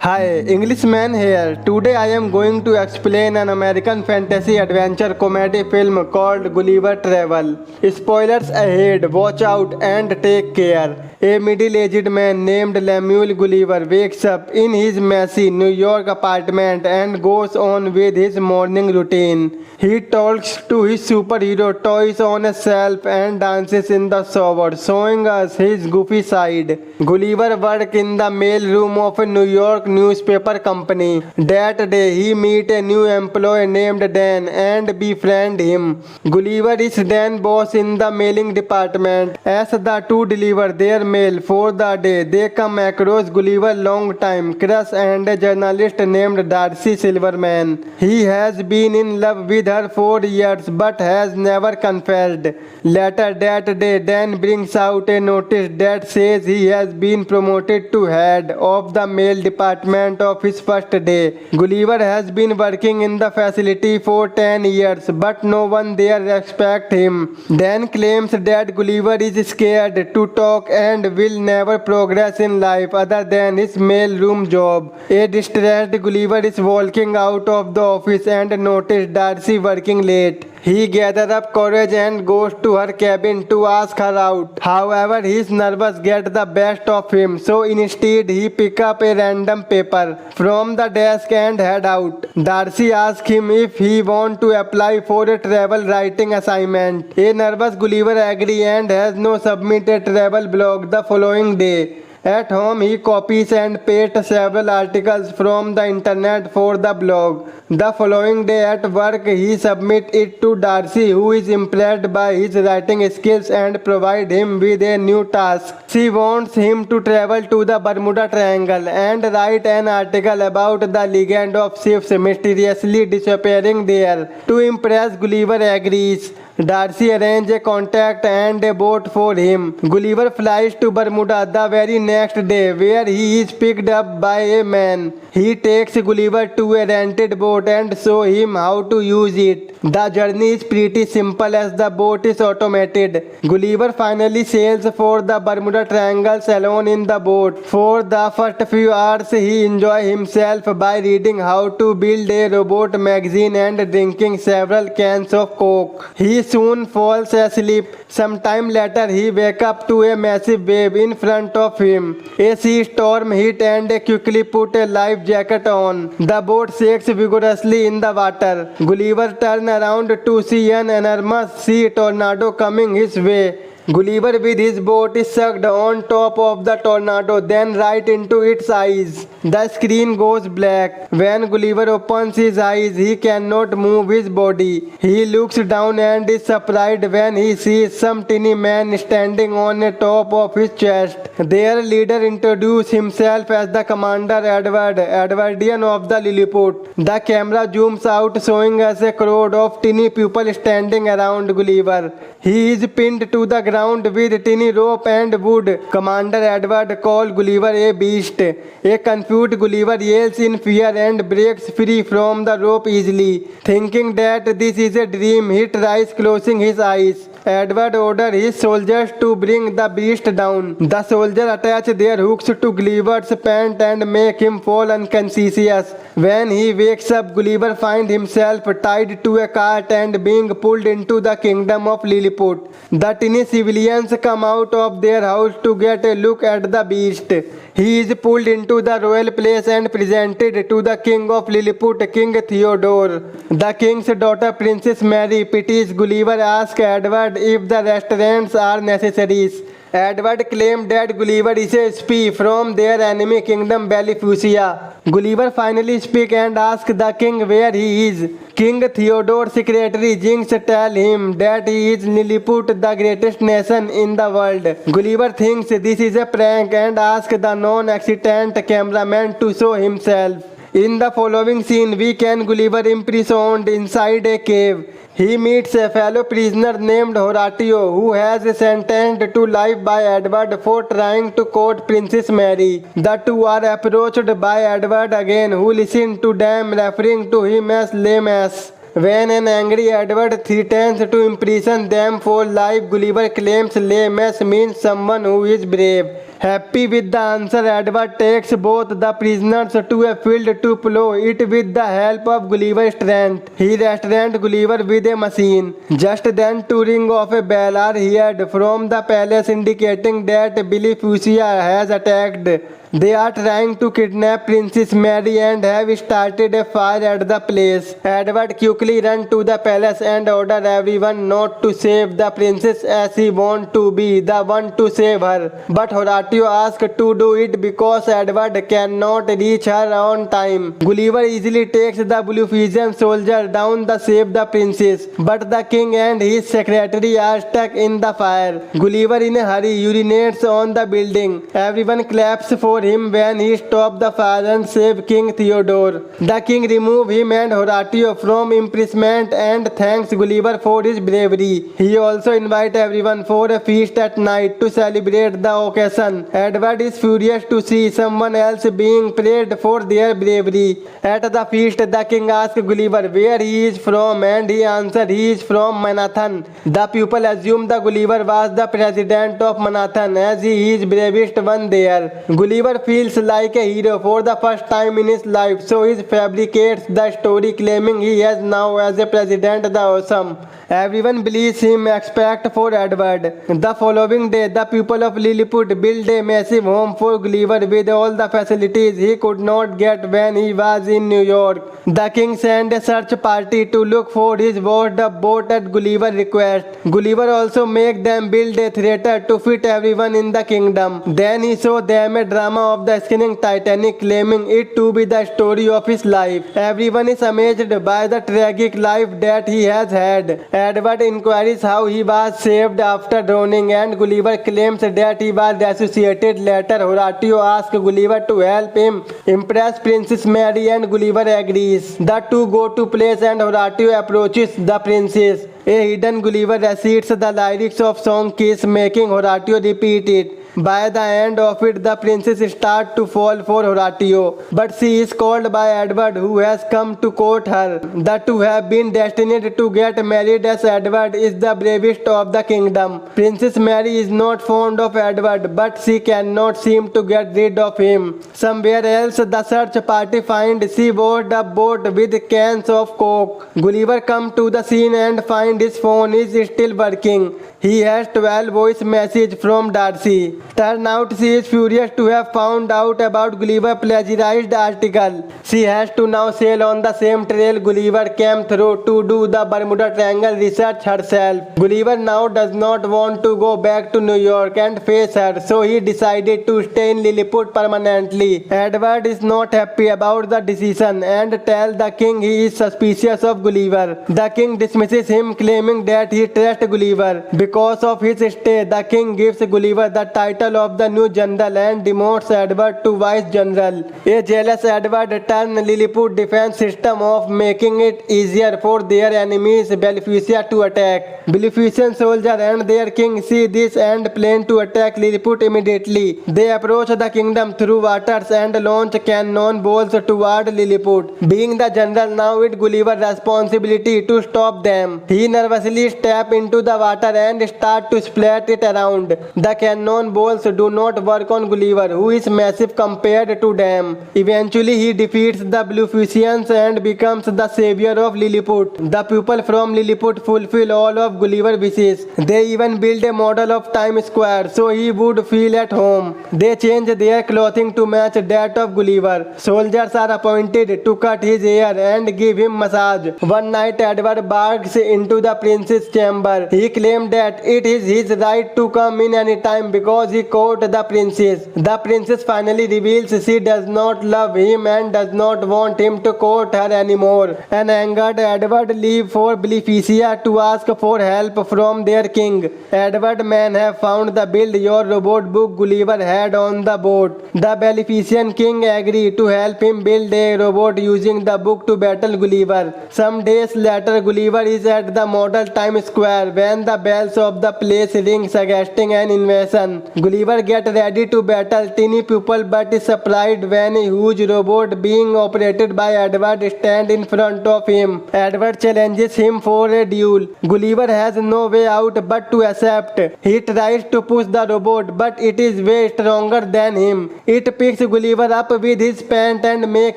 Hi, Englishman here. Today I am going to explain an American fantasy adventure comedy film called Gulliver Travel. Spoilers ahead, watch out and take care. A middle-aged man named Lemuel Gulliver wakes up in his messy New York apartment and goes on with his morning routine. He talks to his superhero toys on a shelf and dances in the shower, showing us his goofy side. Gulliver works in the mail room of a New York newspaper company. That day he meets a new employee named Dan and befriends him. Gulliver is Dan's boss in the mailing department. As the two deliver their mail for the day, they come across Gulliver's long-time crush and a journalist named Darcy Silverman. He has been in love with her for years but has never confessed. Later that day, Dan brings out a notice that says he has been promoted to head of the mail department of his first day. Gulliver has been working in the facility for 10 years but no one there respects him. Dan claims that Gulliver is scared to talk and will never progress in life other than his mail room job. A distressed Gulliver is walking out of the office and notices Darcy working late. He gathers up courage and goes to her cabin to ask her out. However, his nerves get the best of him, so instead he picks up a random paper from the desk and head out. Darcy asks him if he wants to apply for a travel writing assignment. A nervous Gulliver agrees and has no submit a travel blog the following day. At home, he copies and pastes several articles from the internet for the blog. The following day at work, he submits it to Darcy, who is impressed by his writing skills and provides him with a new task. She wants him to travel to the Bermuda Triangle and write an article about the legend of ships mysteriously disappearing there. To impress, Gulliver agrees. Darcy arranges a contact and a boat for him. Gulliver flies to Bermuda the very next day, where he is picked up by a man. He takes Gulliver to a rented boat and shows him how to use it. The journey is pretty simple as the boat is automated. Gulliver finally sails for the Bermuda Triangle alone in the boat. For the first few hours, he enjoys himself by reading how to build a robot magazine and drinking several cans of Coke. He soon falls asleep. Sometime later, he wakes up to a massive wave in front of him. A sea storm hit and he quickly put a life jacket on. The boat shakes vigorously in the water. Gulliver turns around to see an enormous sea tornado coming his way. Gulliver with his boat is sucked on top of the tornado, then right into its eyes. The screen goes black. When Gulliver opens his eyes, he cannot move his body. He looks down and is surprised when he sees some tiny man standing on the top of his chest. Their leader introduces himself as the Commander Edwardian of the Lilliput. The camera zooms out, showing us a crowd of tiny people standing around Gulliver. He is pinned to the ground with tiny rope and wood. Commander Edward calls Gulliver a beast. A confused Gulliver yells in fear and breaks free from the rope easily. Thinking that this is a dream, he tries closing his eyes. Edward orders his soldiers to bring the beast down. The soldiers attach their hooks to Gulliver's pants and make him fall unconscious. When he wakes up, Gulliver finds himself tied to a cart and being pulled into the kingdom of Lilliput. The tiny civilians come out of their house to get a look at the beast. He is pulled into the royal place and presented to the king of Lilliput, King Theodore. The king's daughter, Princess Mary, pities Gulliver, asks Edward if the restaurants are necessary. Edward claimed that Gulliver is a spy from their enemy kingdom Bellifusia. Gulliver finally speaks and asks the king where he is. King Theodore's secretary Jinx tells him that he is Lilliput, the greatest nation in the world. Gulliver thinks this is a prank and asks the non-existent cameraman to show himself. In the following scene, we can Gulliver imprisoned inside a cave. He meets a fellow prisoner named Horatio, who has sentenced to life by Edward for trying to court Princess Mary. The two are approached by Edward again, who listens to them, referring to him as lame ass. When an angry Edward threatens to imprison them for life, Gulliver claims lame ass means someone who is brave. Happy with the answer, Edward takes both the prisoners to a field to plow it with the help of Gulliver's strength. He restrained Gulliver with a machine. Just then, two ring of a bell are heard from the palace, indicating that Belifusia has attacked. They are trying to kidnap Princess Mary and have started a fire at the place. Edward quickly runs to the palace and orders everyone not to save the princess as he wants to be the one to save her. But Horatio asks to do it because Edward cannot reach her on time. Gulliver easily takes the Bluefisian soldier down to save the princess, but the king and his secretary are stuck in the fire. Gulliver in a hurry urinates on the building. Everyone claps for him when he stops the fire and saves King Theodore. The king removes him and Horatio from imprisonment and thanks Gulliver for his bravery. He also invites everyone for a feast at night to celebrate the occasion. Edward is furious to see someone else being praised for their bravery. At the feast, the king asks Gulliver where he is from and he answers he is from Manhattan. The people assume that Gulliver was the president of Manhattan as he is bravest one there. Gulliver feels like a hero for the first time in his life, so he fabricates the story claiming he has now as a president the awesome. Everyone believes him except for Edward. The following day, the people of Lilliput built a massive home for Gulliver with all the facilities he could not get when he was in New York. The king sent a search party to look for his washed-up boat at Gulliver's request. Gulliver also made them build a theater to fit everyone in the kingdom. Then he showed them a drama of the sinking Titanic, claiming it to be the story of his life. Everyone is amazed by the tragic life that he has had. Edward inquires how he was saved after drowning and Gulliver claims that he was resuscitated later. Horatio asks Gulliver to help him impress Princess Mary and Gulliver agrees. The two go to place and Horatio approaches the princess. A hidden Gulliver recites the lyrics of song Kiss, making Horatio repeat it. By the end of it, the princess starts to fall for Horatio, but she is called by Edward, who has come to court her. The two have been destined to get married as Edward is the bravest of the kingdom. Princess Mary is not fond of Edward, but she cannot seem to get rid of him. Somewhere else, the search party finds she boarded a boat with cans of coke. Gulliver comes to the scene and finds his phone is still working. He has 12 voice messages from Darcy. Turn out she is furious to have found out about Gulliver's plagiarized article. She has to now sail on the same trail Gulliver came through to do the Bermuda Triangle research herself. Gulliver now does not want to go back to New York and face her, so he decided to stay in Lilliput permanently. Edward is not happy about the decision and tells the king he is suspicious of Gulliver. The king dismisses him, claiming that he trusts Gulliver. Because of his stay, the king gives Gulliver the title of the new general and demotes Edward to vice general. A jealous Edward turns Lilliput defense system off, making it easier for their enemies Belifusia to attack. Belifusian soldiers and their king see this and plan to attack Lilliput immediately. They approach the kingdom through waters and launch cannonballs toward Lilliput. Being the general now, it's Gulliver's responsibility to stop them. He nervously steps into the water and starts to splat it around. The cannonballs do not work on Gulliver, who is massive compared to them. Eventually, he defeats the Bluefisians and becomes the savior of Lilliput. The people from Lilliput fulfill all of Gulliver's wishes. They even build a model of Times Square so he would feel at home. They change their clothing to match that of Gulliver. Soldiers are appointed to cut his hair and give him massage. One night, Edward barges into the prince's chamber. He claimed that it is his right to come in any time because he caught the princess. The princess finally reveals she does not love him and does not want him to court her anymore. An angered Edward leaves for Belifusia to ask for help from their king. Edward men have found the Build Your Robot book Gulliver had on the boat. The Belifusian king agreed to help him build a robot using the book to battle Gulliver. Some days later, Gulliver is at the model Times Square when the bells of the place ring, suggesting an invasion. Gulliver get ready to battle teeny pupil but is surprised when a huge robot being operated by Edward stand in front of him. Edward challenges him for a duel. Gulliver has no way out but to accept. He tries to push the robot but it is way stronger than him. It picks Gulliver up with his pant and make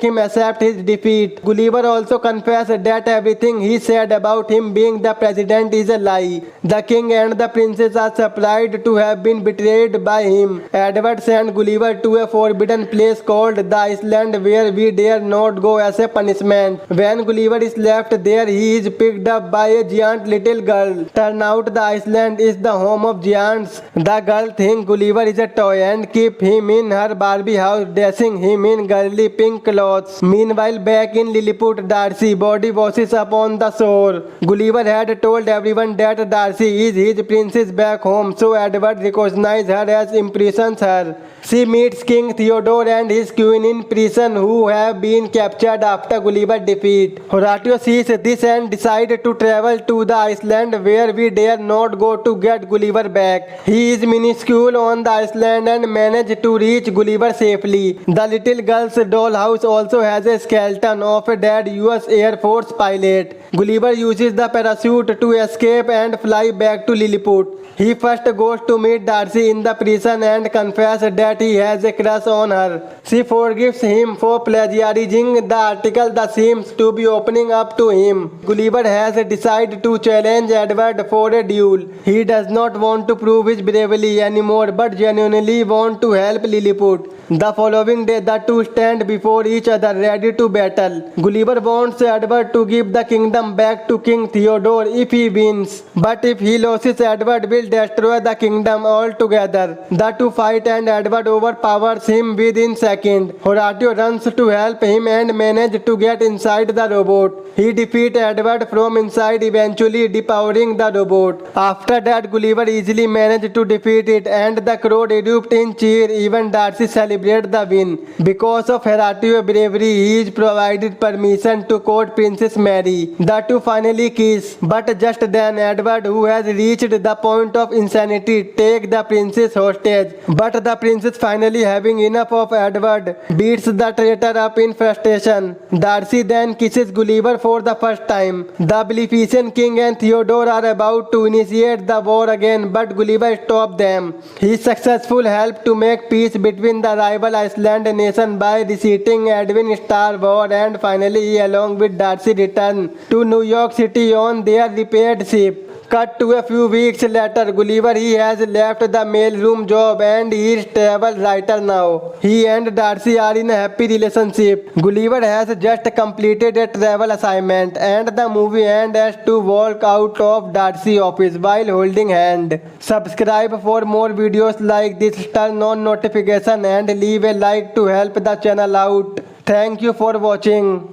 him accept his defeat. Gulliver also confesses that everything he said about him being the president is a lie. The king and the princess are surprised to have been betrayed by him. Edward sends Gulliver to a forbidden place called the Iceland where we dare not go as a punishment. When Gulliver is left there, he is picked up by a giant little girl. Turn out the Iceland is the home of giants. The girl thinks Gulliver is a toy and keep him in her Barbie house, dressing him in girly pink clothes. Meanwhile, back in Lilliput, Darcy body washes up on the shore. Gulliver had told everyone that Darcy is his princess back home, so Edward recognizes her as imprisons her. She meets King Theodore and his queen in prison who have been captured after Gulliver's defeat. Horatio sees this and decides to travel to the Iceland where we dare not go to get Gulliver back. He is minuscule on the Iceland and manages to reach Gulliver safely. The little girl's dollhouse also has a skeleton of a dead US Air Force pilot. Gulliver uses the parachute to escape and fly back to Lilliput. He first goes to meet Darcy in the prison and confesses that he has a crush on her. She forgives him for plagiarizing the article that seems to be opening up to him. Gulliver has decided to challenge Edward for a duel. He does not want to prove his bravery anymore but genuinely want to help Lilliput. The following day, the two stand before each other ready to battle. Gulliver wants Edward to give the kingdom back to King Theodore if he wins. But if he loses, Edward will destroy the kingdom altogether. The two fight and Edward overpowers him within seconds. Horatio runs to help him and manages to get inside the robot. He defeats Edward from inside, eventually depowering the robot. After that, Gulliver easily managed to defeat it and the crowd erupts in cheer. Even Darcy celebrates the win. Because of Horatio's bravery, he is provided permission to court Princess Mary. The two finally kiss, but just then Edward, who has reached the point of insanity, takes the princess hostage. But the princess, finally having enough of Edward, beats the traitor up in frustration. Darcy then kisses Gulliver for the first time. The Maleficent king and Theodore are about to initiate the war again, but Gulliver stops them. He successfully helps to make peace between the rival Iceland nation by defeating Edwin Starr-Warr, and finally he along with Darcy return to New York City on their repaired ship. Cut to a few weeks later, Gulliver he has left the mailroom job and he is a travel writer now. He and Darcy are in a happy relationship. Gulliver has just completed a travel assignment and the movie ends has to walk out of Darcy's office while holding hand. Subscribe for more videos like this, turn on notification and leave a like to help the channel out. Thank you for watching.